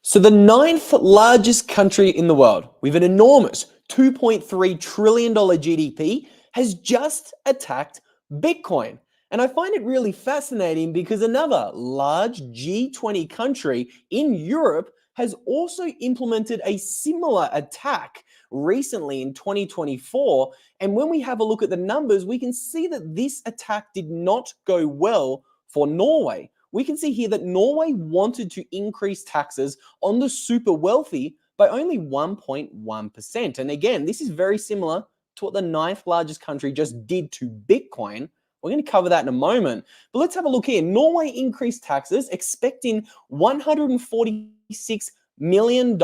So the ninth largest country in the world with an enormous $2.3 trillion GDP has just attacked Bitcoin. And I find it really fascinating because another large G20 country in Europe has also implemented a similar attack recently in 2024. And when we have a look at the numbers, we can see that this attack did not go well for Norway. We can see here that Norway wanted to increase taxes on the super wealthy by only 1.1%. And again, this is very similar to what the ninth largest country just did to Bitcoin. We're going to cover that in a moment. But let's have a look here. Norway increased taxes, expecting $146 million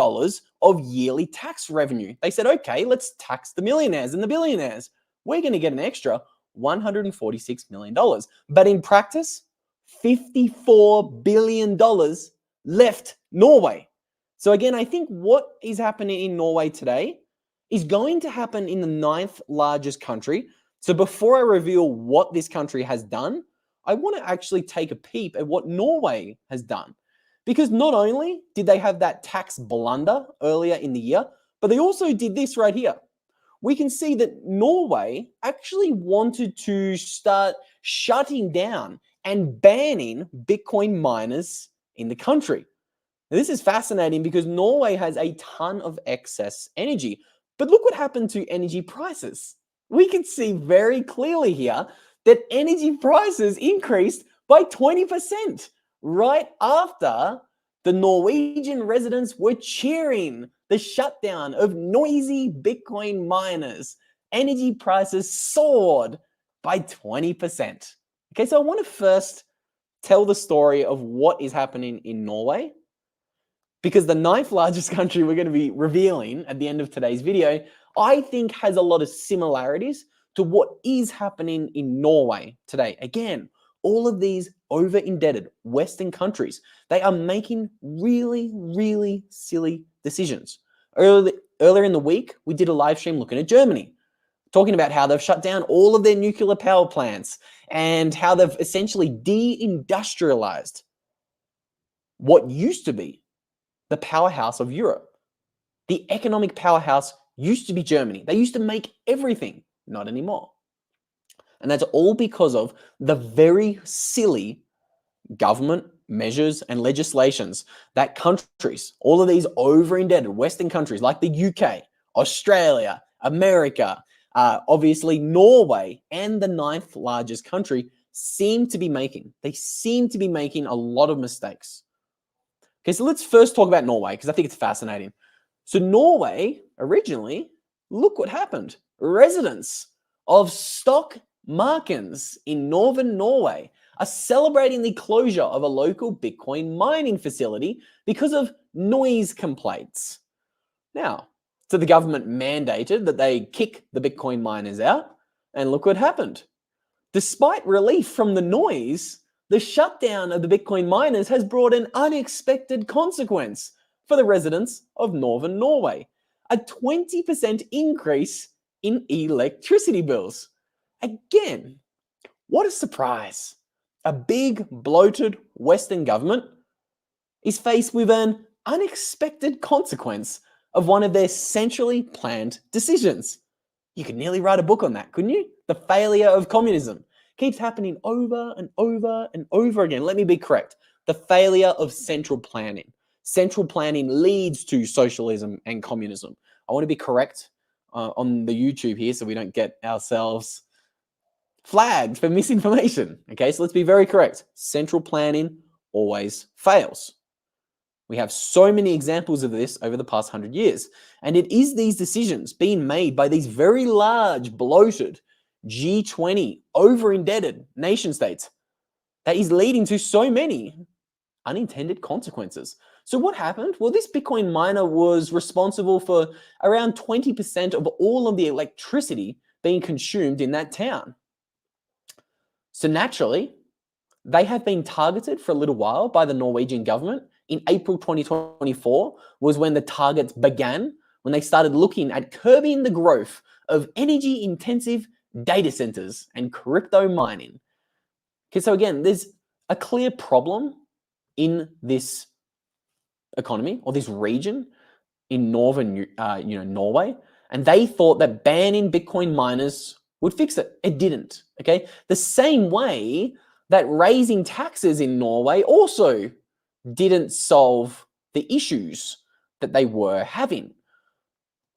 of yearly tax revenue. They said, okay, let's tax the millionaires and the billionaires. We're going to get an extra $146 million. But in practice, $54 billion left Norway. So again, I think what is happening in Norway today is going to happen in the ninth largest country. So before I reveal what this country has done, I want to actually take a peep at what Norway has done. Because not only did they have that tax blunder earlier in the year, but they also did this right here. We can see that Norway actually wanted to start shutting down and banning Bitcoin miners in the country. Now, this is fascinating because Norway has a ton of excess energy. But look what happened to energy prices. We can see very clearly here that energy prices increased by 20% right after the Norwegian residents were cheering the shutdown of noisy Bitcoin miners. Energy prices soared by 20%. Okay, so I want to first tell the story of what is happening in Norway, because the ninth largest country we're going to be revealing at the end of today's video, I think has a lot of similarities to what is happening in Norway today. Again, all of these over-indebted Western countries, they are making really, really silly decisions. Earlier in the week, we did a live stream looking at Germany, talking about how they've shut down all of their nuclear power plants and how they've essentially de-industrialized what used to be the powerhouse of Europe. The economic powerhouse used to be Germany. They used to make everything, not anymore. And that's all because of the very silly government measures and legislations that countries, all of these over-indebted Western countries like the UK, Australia, America, obviously Norway, and the ninth largest country seem to be making. They seem to be making a lot of mistakes. Okay, so let's first talk about Norway because I think it's fascinating. So Norway, originally, look what happened. Residents of Stokmarknes in northern Norway are celebrating the closure of a local Bitcoin mining facility because of noise complaints. Now, so the government mandated that they kick the Bitcoin miners out, and look what happened. Despite relief from the noise, the shutdown of the Bitcoin miners has brought an unexpected consequence for the residents of northern Norway: a 20% increase in electricity bills. Again, what a surprise. A big, bloated Western government is faced with an unexpected consequence of one of their centrally planned decisions. You could nearly write a book on that, couldn't you? The failure of communism keeps happening over and over and over again. Let me be correct. The failure of central planning. Central planning leads to socialism and communism. I want to be correct on the YouTube here so we don't get ourselves flagged for misinformation. Okay, so let's be very correct. Central planning always fails. We have so many examples of this over the past 100 years. And it is these decisions being made by these very large, bloated, G20, over-indebted nation states that is leading to so many unintended consequences. So what happened? Well, this Bitcoin miner was responsible for around 20% of all of the electricity being consumed in that town. So naturally, they have been targeted for a little while by the Norwegian government. In April 2024 was when the targets began, when they started looking at curbing the growth of energy-intensive data centers and crypto mining. Okay, so again, there's a clear problem in this economy or this region in northern, Norway, and they thought that banning Bitcoin miners would fix it. It didn't. Okay, the same way that raising taxes in Norway also didn't solve the issues that they were having.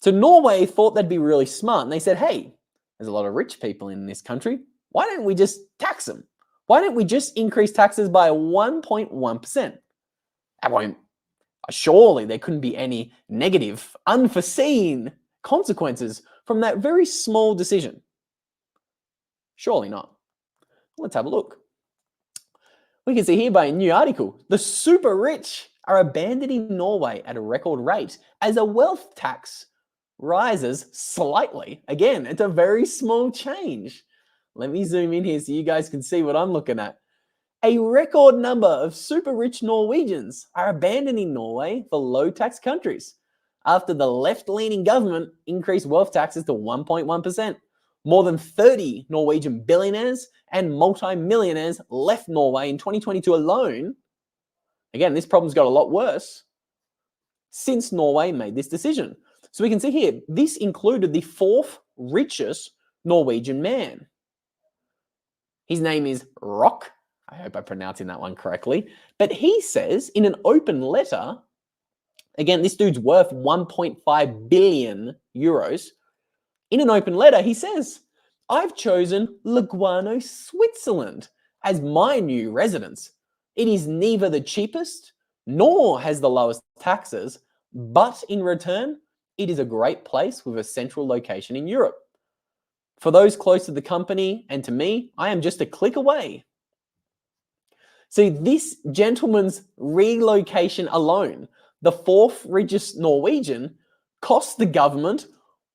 So Norway thought they'd be really smart, and they said, "Hey, there's a lot of rich people in this country. Why don't we just tax them? Why don't we just increase taxes by 1.1%? That won't Surely there couldn't be any negative, unforeseen consequences from that very small decision. Surely not." Let's have a look. We can see here by a new article, the super rich are abandoning Norway at a record rate as a wealth tax rises slightly. Again, it's a very small change. Let me zoom in here so you guys can see what I'm looking at. A record number of super rich Norwegians are abandoning Norway for low tax countries after the left-leaning government increased wealth taxes to 1.1%. More than 30 Norwegian billionaires and multi-millionaires left Norway in 2022 alone. Again, this problem's got a lot worse since Norway made this decision. So we can see here, this included the fourth richest Norwegian man. His name is Rock. I hope I'm pronouncing that one correctly. But he says in an open letter, again, this dude's worth 1.5 billion euros. In an open letter, he says, "I've chosen Lugano, Switzerland as my new residence. It is neither the cheapest nor has the lowest taxes, but in return, it is a great place with a central location in Europe. For those close to the company and to me, I am just a click away." See, this gentleman's relocation alone, the fourth richest Norwegian, cost the government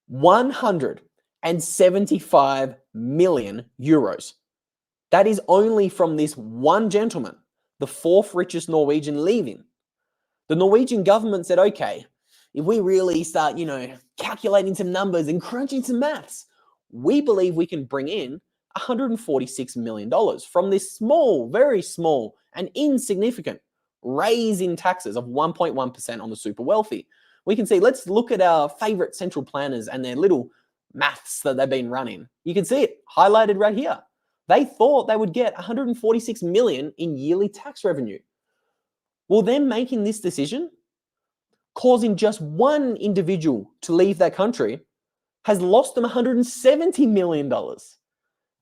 175 million euros. That is only from this one gentleman, the fourth richest Norwegian, leaving. The Norwegian government said, okay, if we really start, calculating some numbers and crunching some maths, we believe we can bring in $146 million from this small, very small and insignificant raise in taxes of 1.1% on the super wealthy. We can see, let's look at our favorite central planners and their little maths that they've been running. You can see it highlighted right here. They thought they would get 146 million in yearly tax revenue. Well, them making this decision, causing just one individual to leave that country, has lost them $170 million.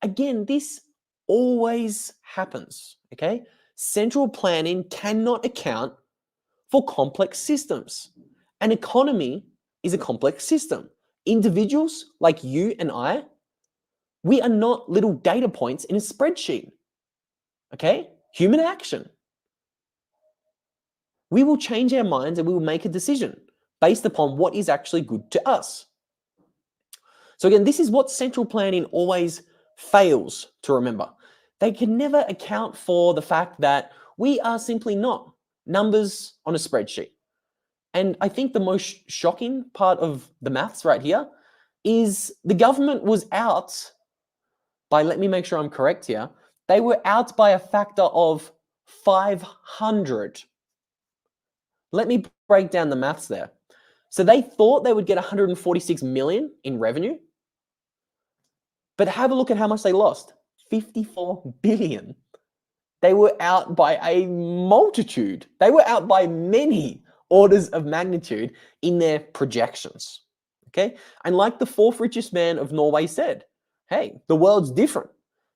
Again, this always happens, okay? Central planning cannot account for complex systems. An economy is a complex system. Individuals like you and I, we are not little data points in a spreadsheet, okay? Human action. We will change our minds and we will make a decision based upon what is actually good to us. So again, this is what central planning always fails to remember. They can never account for the fact that we are simply not numbers on a spreadsheet. And I think the most shocking part of the maths right here is the government was out by, let me make sure I'm correct here, they were out by a factor of 500. Let me break down the maths there. So they thought they would get 146 million in revenue, but have a look at how much they lost. 54 billion. They were out by a multitude. They were out by many orders of magnitude in their projections. Okay? And like the fourth richest man of Norway said, hey, the world's different.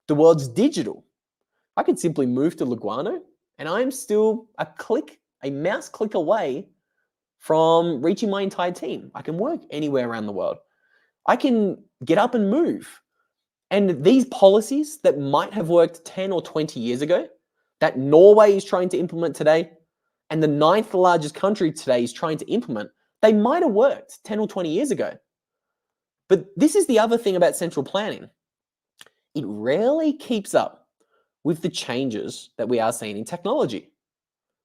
The world's digital. I could simply move to Lugano and I'm still a mouse click away from reaching my entire team. I can work anywhere around the world. I can get up and move. And these policies that might have worked 10 or 20 years ago, that Norway is trying to implement today, and the 9th largest country today is trying to implement, they might have worked 10 or 20 years ago. But this is the other thing about central planning. It rarely keeps up with the changes that we are seeing in technology.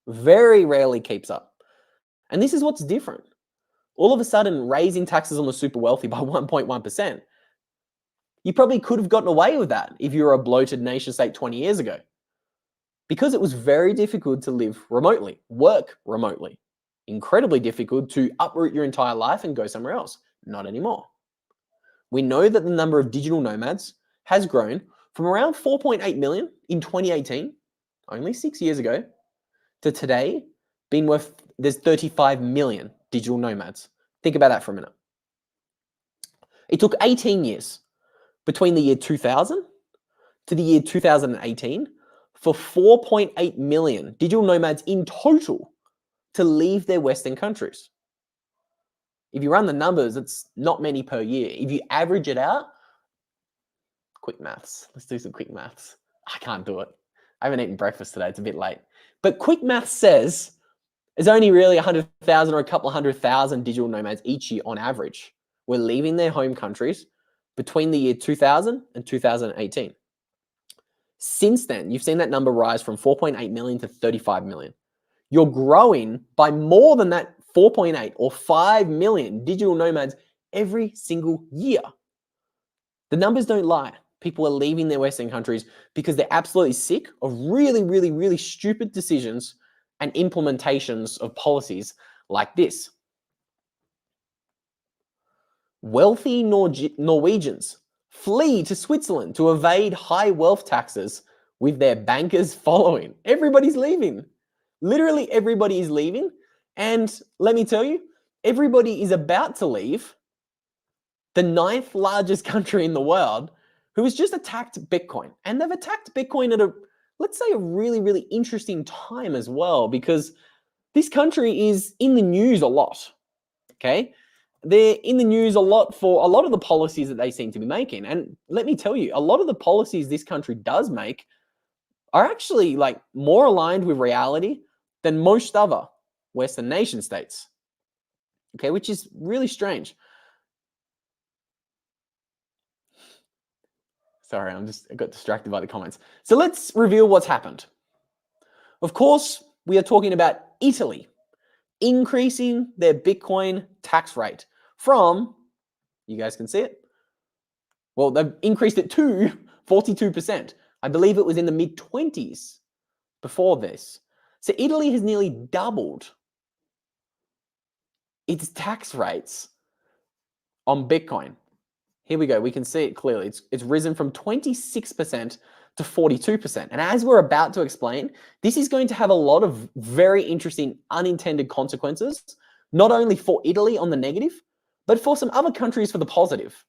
Very rarely keeps up. And this is what's different. All of a sudden, raising taxes on the super wealthy by 1.1%, you probably could have gotten away with that if you were a bloated nation state 20 years ago, because it was very difficult to live remotely, work remotely. Incredibly difficult to uproot your entire life and go somewhere else. Not anymore. We know that the number of digital nomads has grown from around 4.8 million in 2018, only 6 years ago, to today being there's 35 million digital nomads. Think about that for a minute. It took 18 years between the year 2000 to the year 2018 for 4.8 million digital nomads in total to leave their Western countries. If you run the numbers, it's not many per year. If you average it out, quick maths. Let's do some quick maths. I can't do it. I haven't eaten breakfast today. It's a bit late. But quick maths says there's only really 100,000 or a couple of 100,000 digital nomads each year on average were leaving their home countries between the year 2000 and 2018. Since then, you've seen that number rise from 4.8 million to 35 million. You're growing by more than that 4.8 or 5 million digital nomads every single year. The numbers don't lie. People are leaving their Western countries because they're absolutely sick of really, really, really stupid decisions and implementations of policies like this. Wealthy Norwegians flee to Switzerland to evade high wealth taxes with their bankers following. Everybody's leaving. Literally everybody is leaving. And let me tell you, everybody is about to leave the 9th largest country in the world who has just attacked Bitcoin. And they've attacked Bitcoin at let's say a really, really interesting time as well, because this country is in the news a lot, okay? They're in the news a lot for a lot of the policies that they seem to be making. And let me tell you, a lot of the policies this country does make are actually like more aligned with reality than most other Western nation states, okay, which is really strange. Sorry, I got distracted by the comments. So let's reveal what's happened. Of course, we are talking about Italy increasing their Bitcoin tax rate from, you guys can see it, well, they've increased it to 42%. I believe it was in the mid-20s before this. So Italy has nearly doubled its tax rates on Bitcoin. Here we go. We can see it clearly. It's risen from 26% to 42%. And as we're about to explain, this is going to have a lot of very interesting unintended consequences, not only for Italy on the negative, but for some other countries for the positive.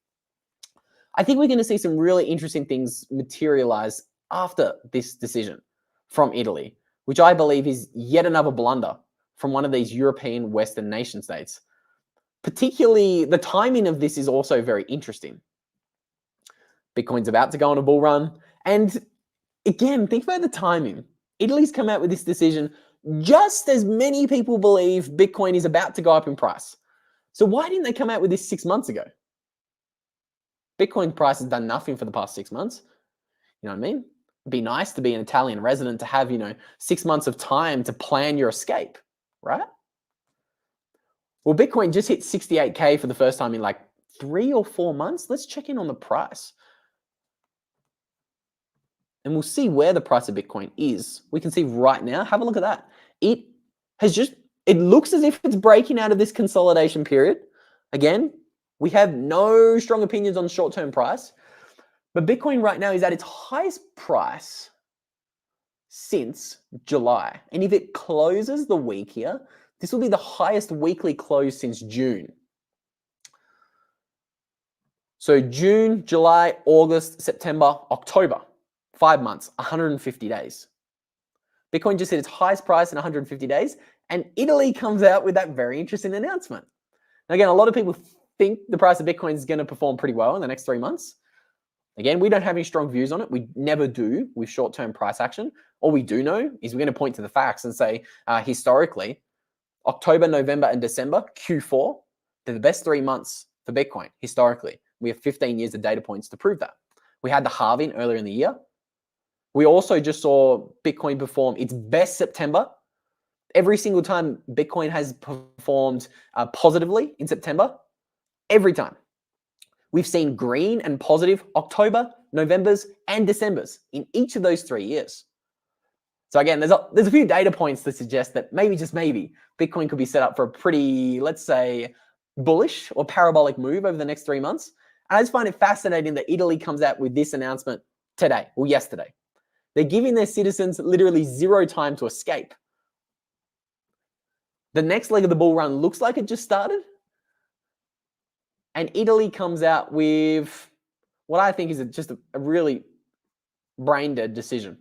I think we're going to see some really interesting things materialize after this decision from Italy, which I believe is yet another blunder from one of these European Western nation states. Particularly, the timing of this is also very interesting. Bitcoin's about to go on a bull run. And again, think about the timing. Italy's come out with this decision just as many people believe Bitcoin is about to go up in price. So why didn't they come out with this 6 months ago? Bitcoin price has done nothing for the past 6 months. You know what I mean? It'd be nice to be an Italian resident to have, 6 months of time to plan your escape, right? Well, Bitcoin just hit 68K for the first time in like 3 or 4 months. Let's check in on the price. And we'll see where the price of Bitcoin is. We can see right now, have a look at that. It looks as if it's breaking out of this consolidation period. Again, we have no strong opinions on short-term price, but Bitcoin right now is at its highest price since July. And if it closes the week here, this will be the highest weekly close since June. So June, July, August, September, October, 5 months, 150 days. Bitcoin just hit its highest price in 150 days, and Italy comes out with that very interesting announcement. Now, again, a lot of people think the price of Bitcoin is going to perform pretty well in the next 3 months. Again, we don't have any strong views on it. We never do with short-term price action. All we do know is we're going to point to the facts and say, historically, October, November, and December, Q4, they're the best 3 months for Bitcoin, historically. We have 15 years of data points to prove that. We had the halving earlier in the year. We also just saw Bitcoin perform its best September. Every single time Bitcoin has performed positively in September, every time. We've seen green and positive October, Novembers, and Decembers in each of those 3 years. So again, there's a few data points that suggest that maybe, just maybe, Bitcoin could be set up for a pretty, let's say, bullish or parabolic move over the next 3 months. And I just find it fascinating that Italy comes out with this announcement today or yesterday. They're giving their citizens literally zero time to escape. The next leg of the bull run looks like it just started. And Italy comes out with what I think is just a really brain dead decision.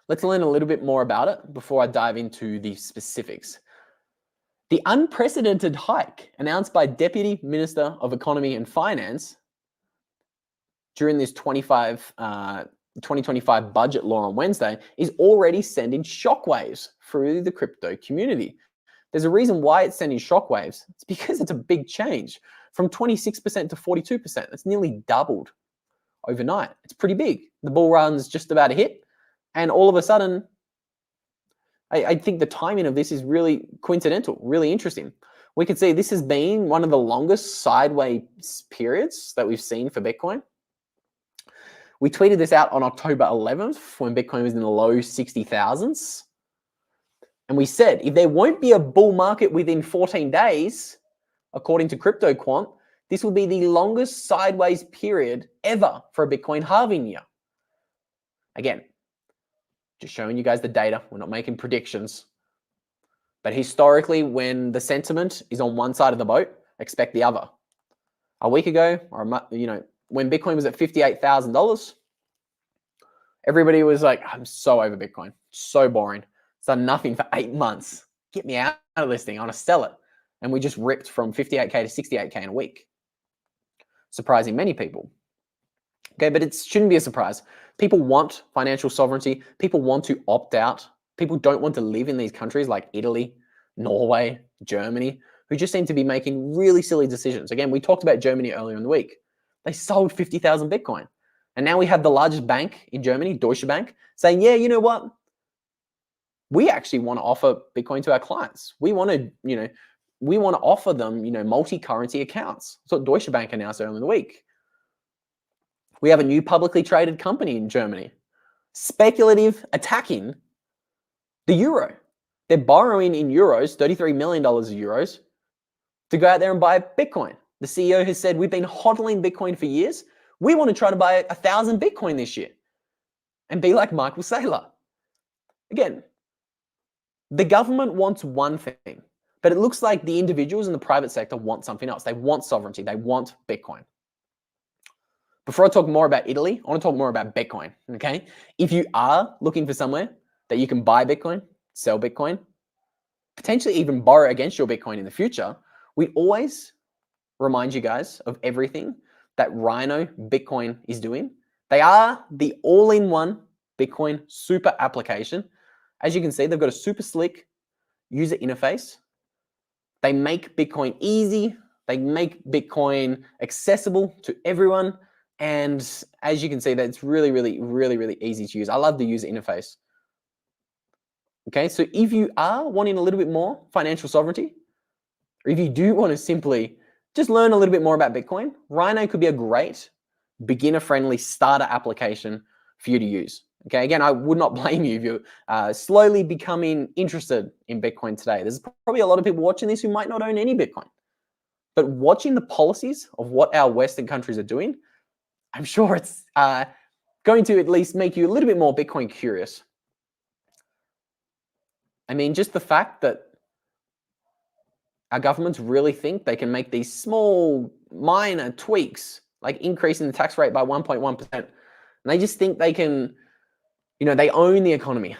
Let's learn a little bit more about it before I dive into the specifics. The unprecedented hike announced by Deputy Minister of Economy and Finance during this 2025 budget law on Wednesday is already sending shockwaves through the crypto community. There's a reason why it's sending shockwaves. It's because it's a big change from 26% to 42%. It's nearly doubled overnight. It's pretty big. The bull run's just about to hit. And all of a sudden, I think the timing of this is really coincidental, really interesting. We can see this has been one of the longest sideways periods that we've seen for Bitcoin. We tweeted this out on October 11th when Bitcoin was in the low 60,000s. And we said, if there won't be a bull market within 14 days, according to CryptoQuant, this will be the longest sideways period ever for a Bitcoin halving year. Again, just showing you guys the data. We're not making predictions. But historically, when the sentiment is on one side of the boat, expect the other. A week ago, or when Bitcoin was at $58,000, everybody was like, I'm so over Bitcoin. So boring. It's done nothing for 8 months. Get me out of this thing. I want to sell it. And we just ripped from 58K to 68K in a week. Surprising many people. Okay, but it shouldn't be a surprise. People want financial sovereignty. People want to opt out. People don't want to live in these countries like Italy, Norway, Germany, who just seem to be making really silly decisions. Again, we talked about Germany earlier in the week. They sold 50,000 Bitcoin. And now we have the largest bank in Germany, Deutsche Bank, saying, yeah, you know what? We actually want to offer Bitcoin to our clients. We want to offer them, multi-currency accounts. That's what Deutsche Bank announced earlier in the week. We have a new publicly traded company in Germany, speculative attacking the euro. They're borrowing in euros, $33 million of euros, to go out there and buy Bitcoin. The CEO has said, we've been hodling Bitcoin for years. We want to try to buy 1,000 Bitcoin this year and be like Michael Saylor. Again, the government wants one thing, but it looks like the individuals in the private sector want something else. They want sovereignty. They want Bitcoin. Before I talk more about Italy, I want to talk more about Bitcoin, okay? If you are looking for somewhere that you can buy Bitcoin, sell Bitcoin, potentially even borrow against your Bitcoin in the future, we always remind you guys of everything that Rhino Bitcoin is doing. They are the all-in-one Bitcoin super application. As you can see, they've got a super slick user interface. They make Bitcoin easy. They make Bitcoin accessible to everyone. And as you can see, that's really, really, really, really easy to use. I love the user interface. Okay, so if you are wanting a little bit more financial sovereignty, or if you do want to simply just learn a little bit more about Bitcoin, Rhino could be a great beginner-friendly starter application for you to use. Okay, again, I would not blame you if you're slowly becoming interested in Bitcoin today. There's probably a lot of people watching this who might not own any Bitcoin. But watching the policies of what our Western countries are doing, I'm sure it's going to at least make you a little bit more Bitcoin curious. I mean, just the fact that our governments really think they can make these small, minor tweaks, like increasing the tax rate by 1.1%, and they just think they can, they own the economy.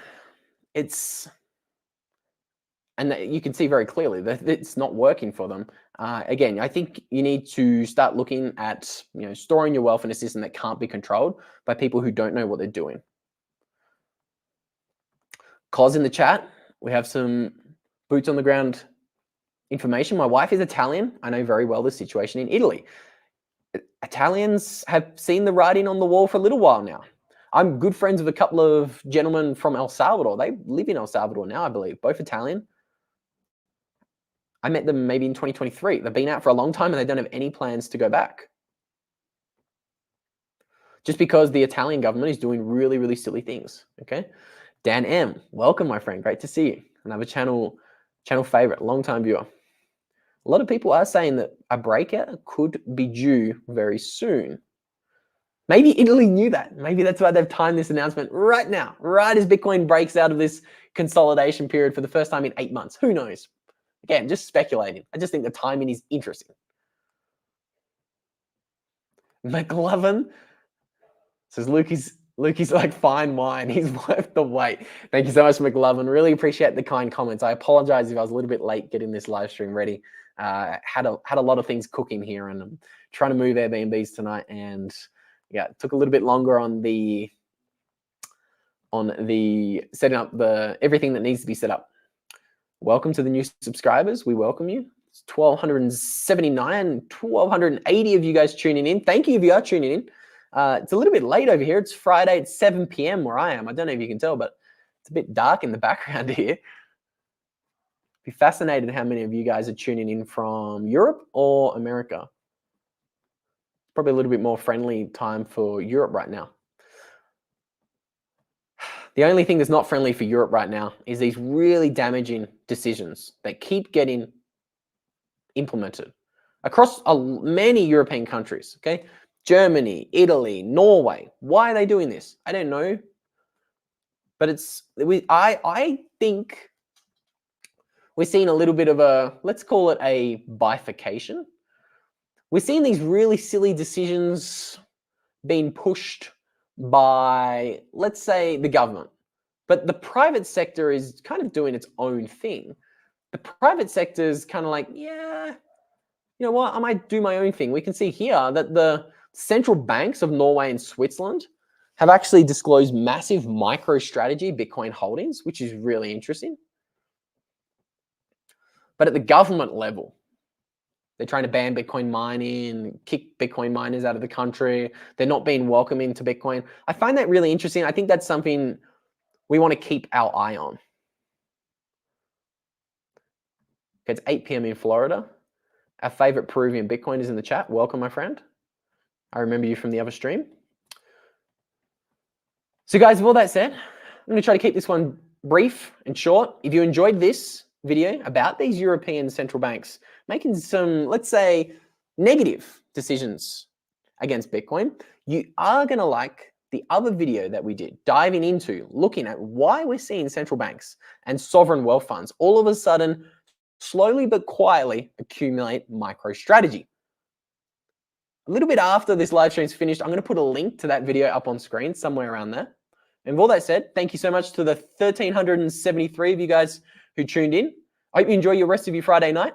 And you can see very clearly that it's not working for them. Again, I think you need to start looking at, storing your wealth in a system that can't be controlled by people who don't know what they're doing. Cause in the chat, we have some boots on the ground information. My wife is Italian. I know very well the situation in Italy. Italians have seen the writing on the wall for a little while now. I'm good friends with a couple of gentlemen from El Salvador. They live in El Salvador now, I believe, both Italian. I met them maybe in 2023. They've been out for a long time and they don't have any plans to go back. just because the Italian government is doing really, really silly things. Okay. Dan M, welcome, my friend. Great to see you. Another channel favorite, long-time viewer. A lot of people are saying that a breakout could be due very soon. Maybe Italy knew that. Maybe that's why they've timed this announcement right now, right as Bitcoin breaks out of this consolidation period for the first time in 8 months. Who knows? Again, just speculating. I just think the timing is interesting. McLovin says Lukey's like fine wine. He's worth the wait. Thank you so much, McLovin. Really appreciate the kind comments. I apologize if I was a little bit late getting this live stream ready. Had a lot of things cooking here, and I'm trying to move Airbnbs tonight, and yeah, it took a little bit longer on the setting up everything that needs to be set up. Welcome to the new subscribers. We welcome you. It's 1,279, 1,280 of you guys tuning in. Thank you if you are tuning in. It's a little bit late over here. It's Friday. It's 7 p.m. where I am. I don't know if you can tell, but it's a bit dark in the background here. Be fascinated how many of you guys are tuning in from Europe or America. Probably a little bit more friendly time for Europe right now. The only thing that's not friendly for Europe right now is these really damaging decisions that keep getting implemented across many European countries, okay? Germany, Italy, Norway. Why are they doing this? I don't know. But I think we're seeing a little bit of let's call it a bifurcation. We're seeing these really silly decisions being pushed by, let's say, the government. But the private sector is kind of doing its own thing. The private sector is kind of like, yeah, you know what, I might do my own thing. We can see here that the central banks of Norway and Switzerland have actually disclosed massive MicroStrategy Bitcoin holdings, which is really interesting. But at the government level, they're trying to ban Bitcoin mining, kick Bitcoin miners out of the country. They're not being welcome into Bitcoin. I find that really interesting. I think that's something we want to keep our eye on. It's 8 p.m. in Florida. Our favorite Peruvian Bitcoin is in the chat. Welcome, my friend. I remember you from the other stream. So guys, with all that said, I'm going to try to keep this one brief and short. If you enjoyed this video about these European central banks making some, let's say, negative decisions against Bitcoin, you are going to like the other video that we did, diving into looking at why we're seeing central banks and sovereign wealth funds all of a sudden slowly but quietly accumulate MicroStrategy. A little bit after this live stream is finished, I'm going to put a link to that video up on screen somewhere around there. And with all that said, thank you so much to the 1,373 of you guys who tuned in. I hope you enjoy your rest of your Friday night.